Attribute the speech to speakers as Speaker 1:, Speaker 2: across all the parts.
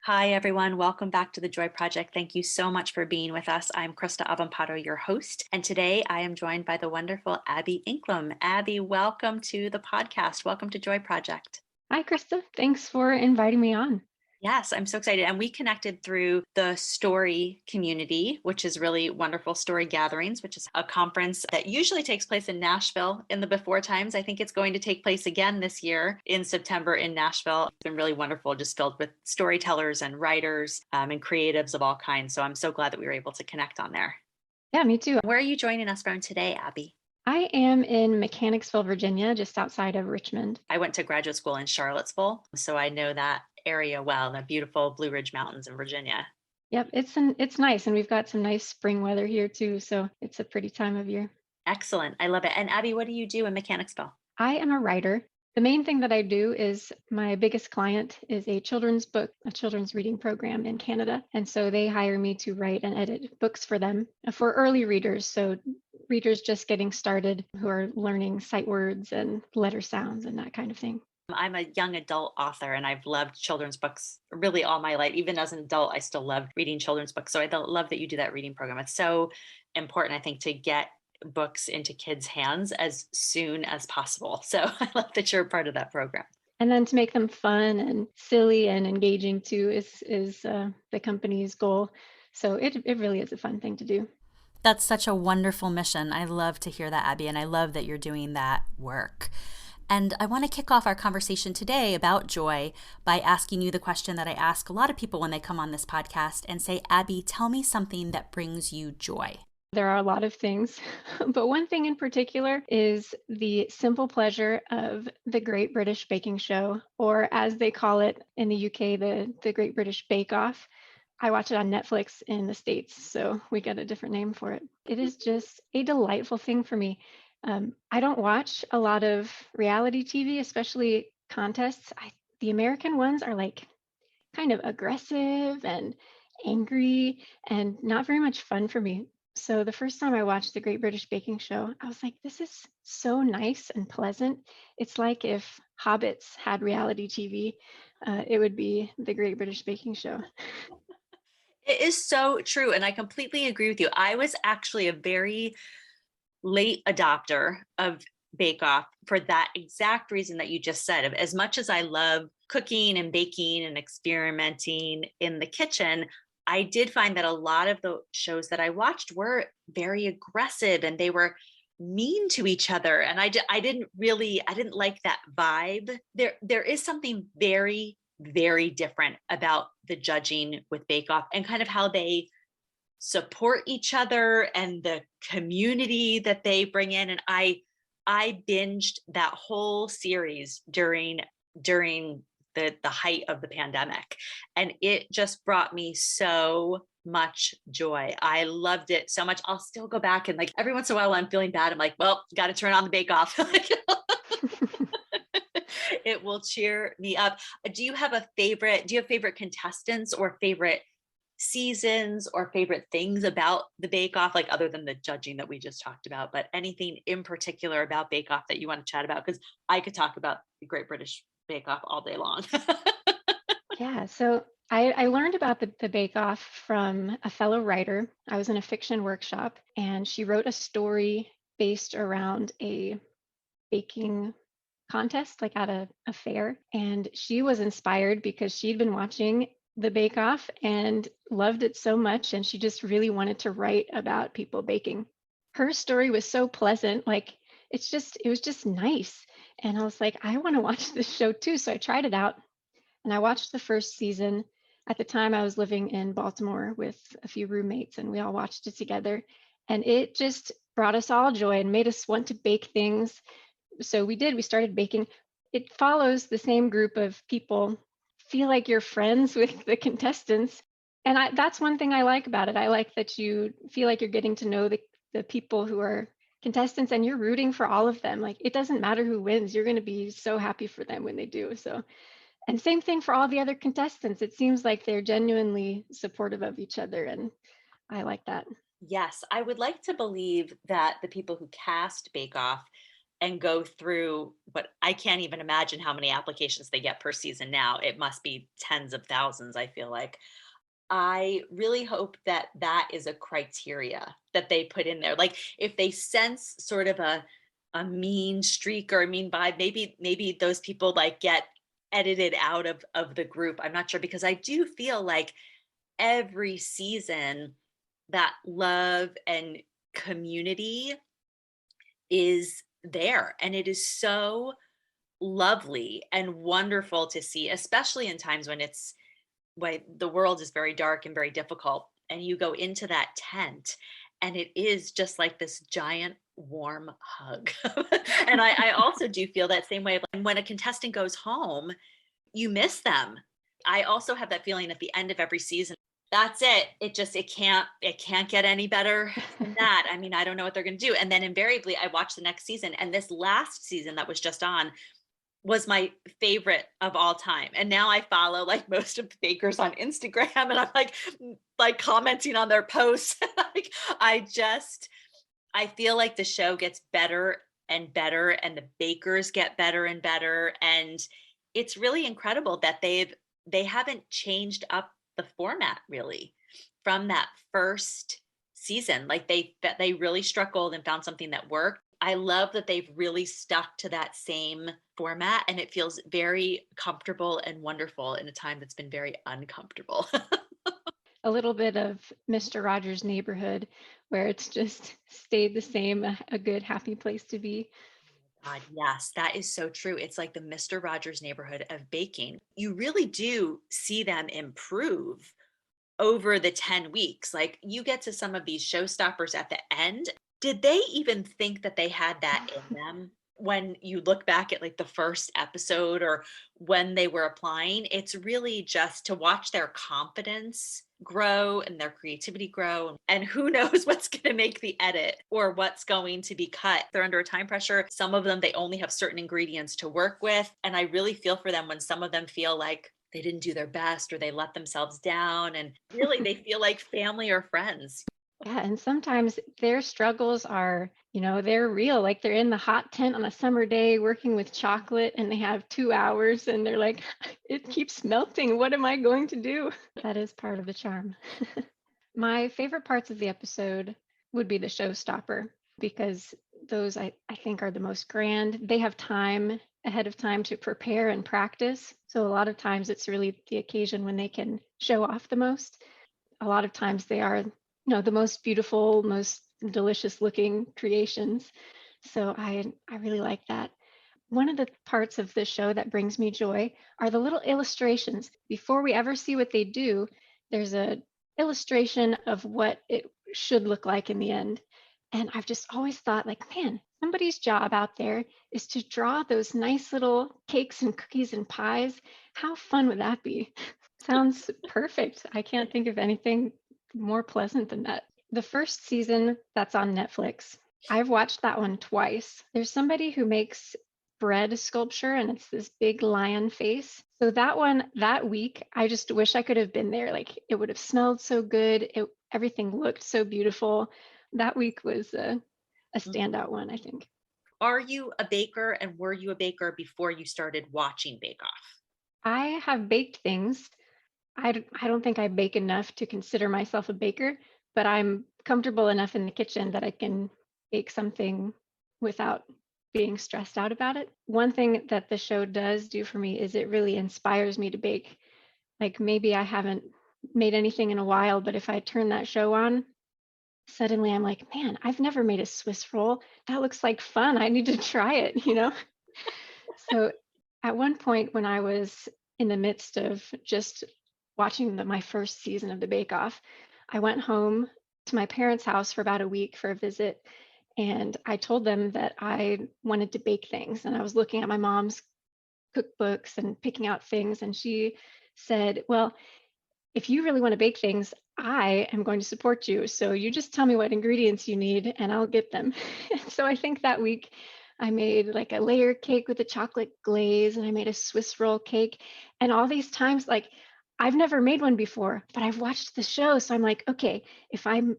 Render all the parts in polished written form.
Speaker 1: Hi, everyone. Welcome back to the Joy Project. Thank you so much for being with us. I'm Krista Avampado, your host, and today I am joined by the wonderful Abby Anklam. Abby, welcome to the podcast. Welcome to Joy Project.
Speaker 2: Hi, Krista. Thanks for inviting me on.
Speaker 1: Yes, I'm so excited. And we connected through the Story community, which is really wonderful Story Gatherings, which is a conference that usually takes place in Nashville in the before times. I think it's going to take place again this year in September in Nashville. It's been really wonderful, just filled with storytellers and writers and creatives of all kinds. So I'm so glad that we were able to connect on there.
Speaker 2: Yeah, me too.
Speaker 1: Where are you joining us from today, Abby?
Speaker 2: I am in Mechanicsville, Virginia, just outside of Richmond.
Speaker 1: I went to graduate school in Charlottesville, so I know that area well, the beautiful Blue Ridge Mountains in Virginia.
Speaker 2: Yep, it's nice, and we've got some nice spring weather here too, so it's a pretty time of year.
Speaker 1: Excellent. I love it. And Abby, what do you do in Mechanicsville?
Speaker 2: I am a writer. The main thing that I do is my biggest client is a children's reading program in Canada. And so they hire me to write and edit books for them for early readers. So readers just getting started who are learning sight words and letter sounds and that kind of thing.
Speaker 1: I'm a young adult author and I've loved children's books really all my life. Even as an adult, I still love reading children's books. So I love that you do that reading program. It's so important, I think, to get books into kids' hands as soon as possible. So I love that you're a part of that program.
Speaker 2: And then to make them fun and silly and engaging too is the company's goal. So it really is a fun thing to do.
Speaker 3: That's such a wonderful mission. I love to hear that, Abby, and I love that you're doing that work. And I want to kick off our conversation today about joy by asking you the question that I ask a lot of people when they come on this podcast and say, Abby, tell me something that brings you joy.
Speaker 2: There are a lot of things, but one thing in particular is the simple pleasure of the Great British Baking Show, or as they call it in the UK, the Great British Bake Off. I watch it on Netflix in the States, so we got a different name for it. It is just a delightful thing for me. I don't watch a lot of reality TV, especially contests. The American ones are like kind of aggressive and angry and not very much fun for me. So the first time I watched the Great British Baking Show, I was like, this is so nice and pleasant. It's like if hobbits had reality TV, it would be the Great British Baking Show.
Speaker 1: It is so true. And I completely agree with you. I was actually a very late adopter of Bake Off for that exact reason that you just said. Of as much as I love cooking and baking and experimenting in the kitchen, I did find that a lot of the shows that I watched were very aggressive and they were mean to each other. And I didn't like that vibe. There is something very, very different about the judging with Bake Off and kind of how they support each other and the community that they bring in. And I binged that whole series during the height of the pandemic, and it just brought me so much joy. I loved it so much. I'll still go back and like every once in a while when I'm feeling bad, I'm like, well, got to turn on the Bake Off. It will cheer me up. Do you have favorite contestants or favorite seasons or favorite things about the Bake Off, like other than the judging that we just talked about, but anything in particular about Bake Off that you want to chat about? Because I could talk about the Great British Bake Off all day long.
Speaker 2: Yeah, so I learned about the Bake Off from a fellow writer. I was in a fiction workshop, and she wrote a story based around a baking contest, like at a fair. And she was inspired because she'd been watching the Bake Off and loved it so much. And she just really wanted to write about people baking. Her story was so pleasant. Like it was just nice. And I was like, I want to watch this show too. So I tried it out and I watched the first season. At the time, I was living in Baltimore with a few roommates and we all watched it together. And it just brought us all joy and made us want to bake things. So we started baking. It follows the same group of people, feel like you're friends with the contestants. And that's one thing I like about it. I like that you feel like you're getting to know the people who are contestants and you're rooting for all of them. Like it doesn't matter who wins, you're going to be so happy for them when they do. So, and same thing for all the other contestants. It seems like they're genuinely supportive of each other. And I like that.
Speaker 1: Yes, I would like to believe that the people who cast Bake Off and go through what I can't even imagine how many applications they get per season now. It must be tens of thousands, I feel like. I really hope that that is a criteria that they put in there. Like if they sense sort of a mean streak or a mean vibe, maybe those people like get edited out of the group. I'm not sure, because I do feel like every season that love and community is there, and it is so lovely and wonderful to see, especially in times when the world is very dark and very difficult, and you go into that tent and it is just like this giant warm hug. And I also do feel that same way. Like when a contestant goes home, you miss them. I also have that feeling at the end of every season. That's it. It can't get any better than that. I mean, I don't know what they're going to do. And then invariably I watch the next season, and this last season that was just on was my favorite of all time. And now I follow like most of the bakers on Instagram, and I'm like commenting on their posts. Like I feel like the show gets better and better, and the bakers get better and better. And it's really incredible that they haven't changed up the format really from that first season. Like they really struck gold and found something that worked. I love that they've really stuck to that same format, and it feels very comfortable and wonderful in a time that's been very uncomfortable.
Speaker 2: A little bit of Mr. Rogers' Neighborhood, where it's just stayed the same, a good, happy place to be.
Speaker 1: God, yes, that is so true. It's like the Mr. Rogers Neighborhood of baking. You really do see them improve over the 10 weeks. Like you get to some of these showstoppers at the end. Did they even think that they had that in them? When you look back at like the first episode or when they were applying, it's really just to watch their confidence grow and their creativity grow. And who knows what's going to make the edit or what's going to be cut. They're under a time pressure. Some of them, they only have certain ingredients to work with. And I really feel for them when some of them feel like they didn't do their best or they let themselves down. And really, they feel like family or friends.
Speaker 2: Yeah, and sometimes their struggles are, they're real. Like they're in the hot tent on a summer day working with chocolate, and they have 2 hours and they're like, it keeps melting. What am I going to do? That is part of the charm. My favorite parts of the episode would be the showstopper, because those I think are the most grand. They have time ahead of time to prepare and practice. So a lot of times it's really the occasion when they can show off the most. A lot of times they are the most beautiful, most delicious looking creations. So I really like that. One of the parts of the show that brings me joy are the little illustrations. Before we ever see what they do, there's a illustration of what it should look like in the end. And I've just always thought, like, man, somebody's job out there is to draw those nice little cakes and cookies and pies. How fun would that be? Sounds perfect. I can't think of anything more pleasant than that. The first season that's on Netflix, I've watched that one twice. There's somebody who makes bread sculpture, and it's this big lion face. So that one, that week, I just wish I could have been there. Like it would have smelled so good. Everything looked so beautiful. That week was a standout one, I think.
Speaker 1: Are you a baker, and were you a baker before you started watching Bake Off?
Speaker 2: I have baked things. I don't think I bake enough to consider myself a baker, but I'm comfortable enough in the kitchen that I can bake something without being stressed out about it. One thing that the show does do for me is it really inspires me to bake. Like maybe I haven't made anything in a while, but if I turn that show on, suddenly I'm like, man, I've never made a Swiss roll. That looks like fun. I need to try it. So at one point when I was in the midst of just watching my first season of the Bake Off, I went home to my parents' house for about a week for a visit. And I told them that I wanted to bake things. And I was looking at my mom's cookbooks and picking out things. And she said, well, if you really want to bake things, I am going to support you. So you just tell me what ingredients you need and I'll get them. So I think that week I made like a layer cake with a chocolate glaze, and I made a Swiss roll cake. And all these times, like I've never made one before, but I've watched the show. So I'm like, okay, if I'm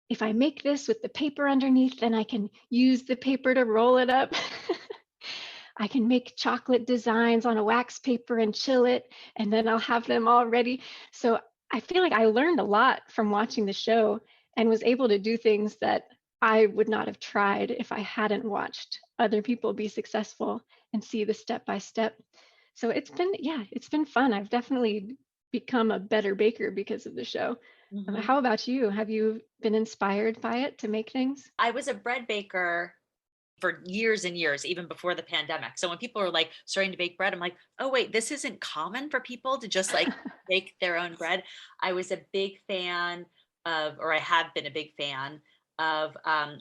Speaker 2: if I make this with the paper underneath, then I can use the paper to roll it up. I can make chocolate designs on a wax paper and chill it, and then I'll have them all ready. So I feel like I learned a lot from watching the show and was able to do things that I would not have tried if I hadn't watched other people be successful and see the step by step. So it's been fun. I've definitely become a better baker because of the show.
Speaker 1: Mhm.
Speaker 2: How about you? Have you been inspired by it to make things?
Speaker 1: I was a bread baker for years and years, even before the pandemic. So when people are like starting to bake bread, I'm like, oh, wait, this isn't common for people to just like bake their own bread. I was a big fan of, or I have been a big fan of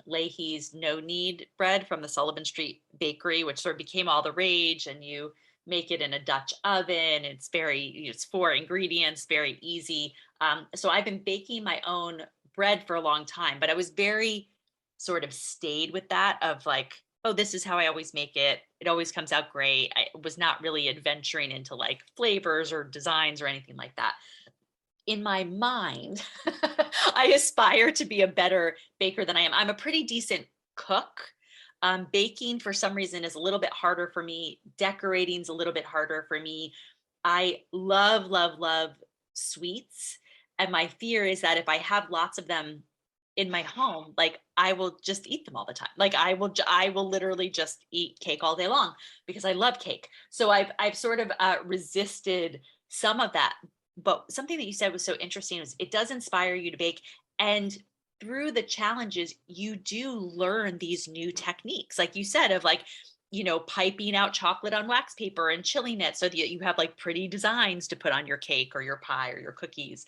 Speaker 1: Leahy's no knead bread from the Sullivan Street Bakery, which sort of became all the rage. And you make it in a Dutch oven. It's 4 ingredients, very easy. So I've been baking my own bread for a long time, but I was very sort of stayed with that of like, oh, this is how I always make it. It always comes out great. I was not really adventuring into like flavors or designs or anything like that. In my mind, I aspire to be a better baker than I am. I'm a pretty decent cook. Baking, for some reason, is a little bit harder for me. Decorating is a little bit harder for me. I love, love, love sweets. And my fear is that if I have lots of them in my home, like I will just eat them all the time. Like I will literally just eat cake all day long because I love cake. So I've sort of resisted some of that. But something that you said was so interesting was it does inspire you to bake, and through the challenges you do learn these new techniques, like you said, of like, piping out chocolate on wax paper and chilling it so that you have like pretty designs to put on your cake or your pie or your cookies.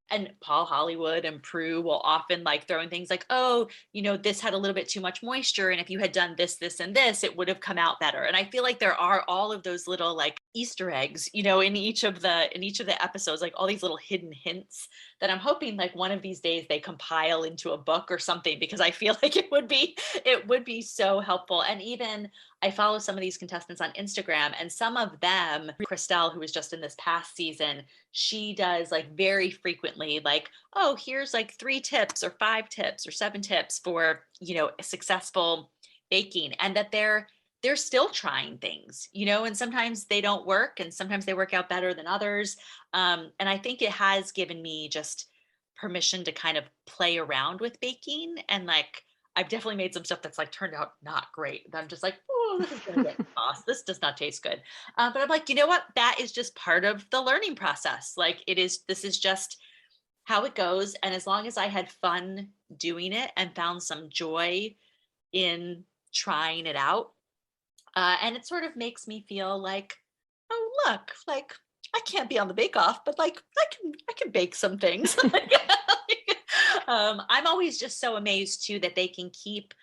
Speaker 1: And Paul Hollywood and Prue will often like throw in things like, oh, this had a little bit too much moisture. And if you had done this, this, and this, it would have come out better. And I feel like there are all of those little like Easter eggs, in each of the episodes, like all these little hidden hints that I'm hoping like one of these days they compile into a book or something, because I feel like it would be so helpful. And even I follow some of these contestants on Instagram, and some of them, Christelle, who was just in this past season, she does like very frequently like, oh, here's like 3 tips or 5 tips or 7 tips for a successful baking, and that they're still trying things, and sometimes they don't work and sometimes they work out better than others. And I think it has given me just permission to kind of play around with baking, and like I've definitely made some stuff that's like turned out not great. I'm just like, oh, this is gonna get lost. This does not taste good. But I'm like, you know what? That is just part of the learning process. Like it is. This is just how it goes. And as long as I had fun doing it and found some joy in trying it out, and it sort of makes me feel like, oh, look, like I can't be on the Bake Off, but like I can bake some things. I'm always just so amazed too that they can keep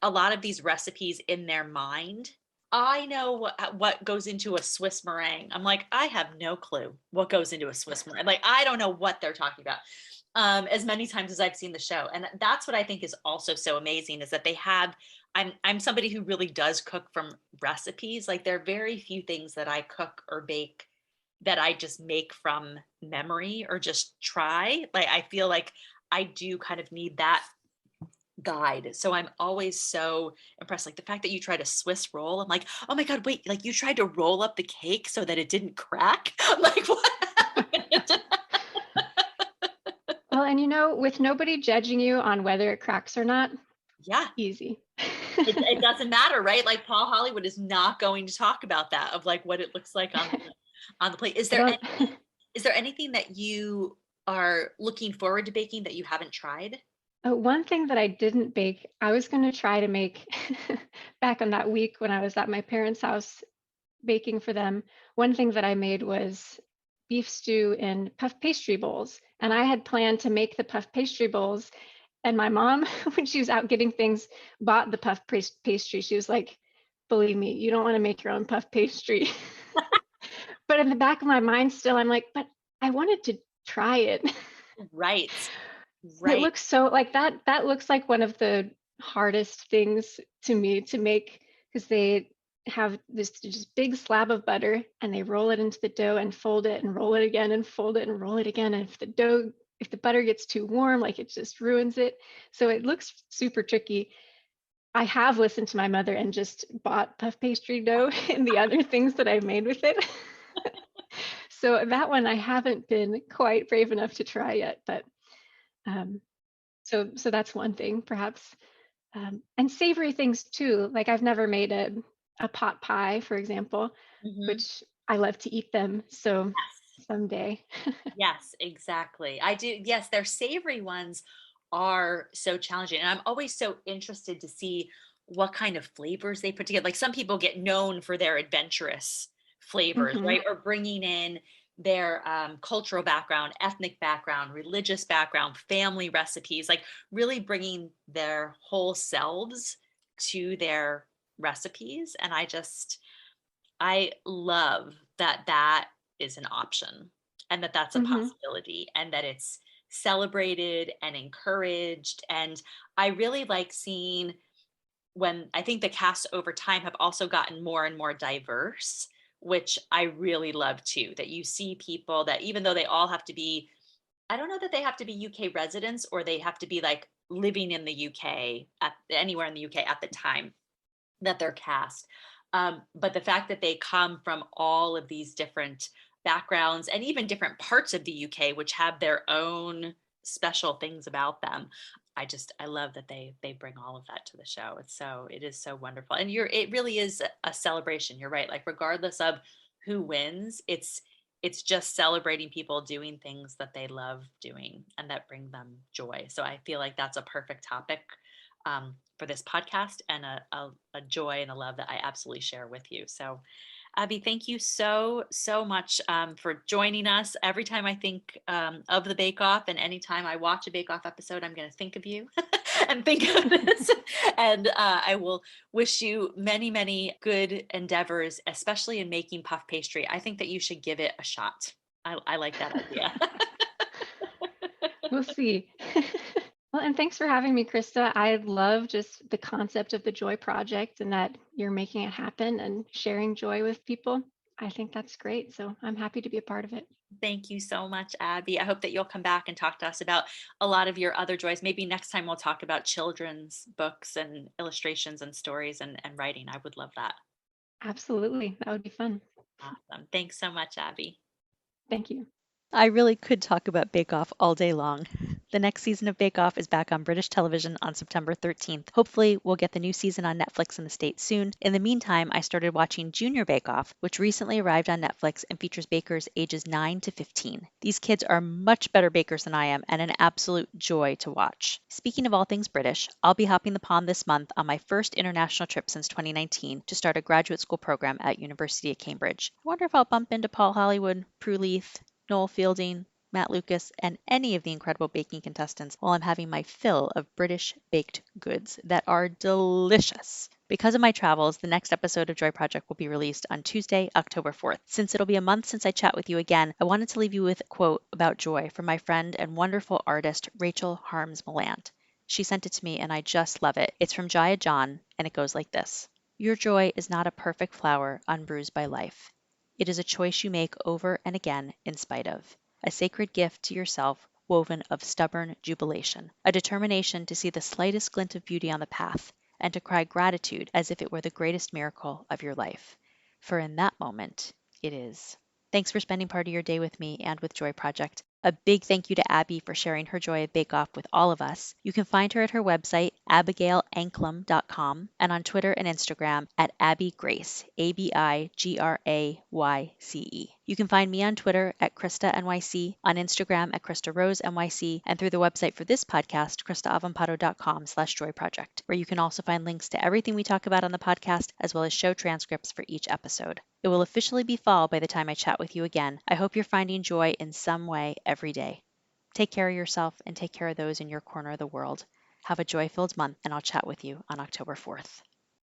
Speaker 1: a lot of these recipes in their mind. I know what goes into a Swiss meringue. I'm like, I have no clue what goes into a Swiss meringue. Like, I don't know what they're talking about. As many times as I've seen the show, and that's what I think is also so amazing is that they have. I'm somebody who really does cook from recipes. Like, there are very few things that I cook or bake that I just make from memory or just try. Like, I feel like I do kind of need that guide. So I'm always so impressed. Like the fact that you tried a Swiss roll, I'm like, oh my God, wait, like you tried to roll up the cake so that it didn't crack? I'm like, what happened?
Speaker 2: Well, and with nobody judging you on whether it cracks or not,
Speaker 1: Yeah,
Speaker 2: easy.
Speaker 1: it doesn't matter, right? Like Paul Hollywood is not going to talk about that, of like what it looks like on the plate. Is
Speaker 2: I
Speaker 1: there
Speaker 2: don't.
Speaker 1: anything that you are looking forward to baking that you haven't tried?
Speaker 2: One thing that I didn't bake, I was going to try to make back on that week when I was at my parents' house baking for them. One thing that I made was beef stew in puff pastry bowls. And I had planned to make the puff pastry bowls. And my mom, when she was out getting things, bought the puff pastry. She was like, believe me, you don't want to make your own puff pastry. But in the back of my mind, still, I'm like, but I wanted to try it.
Speaker 1: Right,
Speaker 2: It
Speaker 1: right.
Speaker 2: looks so like that looks like one of the hardest things to me to make, because they have this just big slab of butter and they roll it into the dough and fold it and roll it again and fold it and roll it again. And if the dough if the butter gets too warm, like it just ruins it. So it looks super tricky. I have listened to my mother and just bought puff pastry dough and the other things that I've made with it. So that one I haven't been quite brave enough to try yet, but um, so that's one thing perhaps. And savory things too. Like I've never made a pot pie, for example,
Speaker 1: Mhm.
Speaker 2: which I love to eat them. So someday.
Speaker 1: Yes, exactly. I do. Yes, their savory ones are so challenging. And I'm always so interested to see what kind of flavors they put together. Like some people get known for their adventurous flavors,
Speaker 2: Hmm.
Speaker 1: right? Or bringing in their cultural background, ethnic background, religious background, family recipes, like really bringing their whole selves to their recipes. And I love that that is an option and that that's a
Speaker 2: Hmm.
Speaker 1: possibility and that it's celebrated and encouraged. And I really like seeing when I think the casts over time have also gotten more and more diverse, which I really love too. That you see people that even though they all have to be, I don't know that they have to be UK residents or they have to be like living in the UK at anywhere in the UK at the time that they're cast. But the fact that they come from all of these different backgrounds and even different parts of the UK, which have their own special things about them. I love that they bring all of that to the show. It is so wonderful. And it really is a celebration. You're right. Like regardless of who wins, it's just celebrating people doing things that they love doing and that bring them joy. So I feel like that's a perfect topic for this podcast and a joy and a love that I absolutely share with you. So, Abby, thank you so much for joining us. Every time I think of the Bake Off and anytime I watch a Bake Off episode, I'm going to think of you and think of this. And I will wish you many good endeavors, especially in making puff pastry. I think that you should give it a shot. I like that idea.
Speaker 2: We'll see. Well, and thanks for having me, Krista. I love just the concept of the Joy Project and that you're making it happen and sharing joy with people. I think that's great. So I'm happy to be a part of it.
Speaker 1: Thank you so much, Abby. I hope that you'll come back and talk to us about a lot of your other joys. Maybe next time we'll talk about children's books and illustrations and stories and writing. I would love that.
Speaker 2: Absolutely. That would be fun.
Speaker 1: Awesome. Thanks so much, Abby.
Speaker 2: Thank you.
Speaker 3: I really could talk about Bake Off all day long. The next season of Bake Off is back on British television on September 13th. Hopefully, we'll get the new season on Netflix in the States soon. In the meantime, I started watching Junior Bake Off, which recently arrived on Netflix and features bakers ages 9 to 15. These kids are much better bakers than I am and an absolute joy to watch. Speaking of all things British, I'll be hopping the pond this month on my first international trip since 2019 to start a graduate school program at University of Cambridge. I wonder if I'll bump into Paul Hollywood, Prue Leith, Noel Fielding, Matt Lucas, and any of the incredible baking contestants while I'm having my fill of British baked goods that are delicious. Because of my travels, the next episode of Joy Project will be released on Tuesday, October 4th. Since it'll be a month since I chat with you again, I wanted to leave you with a quote about joy from my friend and wonderful artist, Rachel Harms Millant. She sent it to me and I just love it. It's from Jaya John, and it goes like this. Your joy is not a perfect flower unbruised by life. It is a choice you make over and again in spite of. A sacred gift to yourself woven of stubborn jubilation. A determination to see the slightest glint of beauty on the path and to cry gratitude as if it were the greatest miracle of your life. For in that moment, it is. Thanks for spending part of your day with me and with Joy Project. A big thank you to Abby for sharing her joy of Bake Off with all of us. You can find her at her website, abigailanklam.com, and on Twitter and Instagram at Abby Grace, ABIGRAYCE. You can find me on Twitter at KristaNYC, on Instagram at KristaRoseNYC, and through the website for this podcast, KristaAvampado.com/joyproject, where you can also find links to everything we talk about on the podcast, as well as show transcripts for each episode. It will officially be fall by the time I chat with you again. I hope you're finding joy in some way every day. Take care of yourself and take care of those in your corner of the world. Have a joy-filled month, and I'll chat with you on October 4th.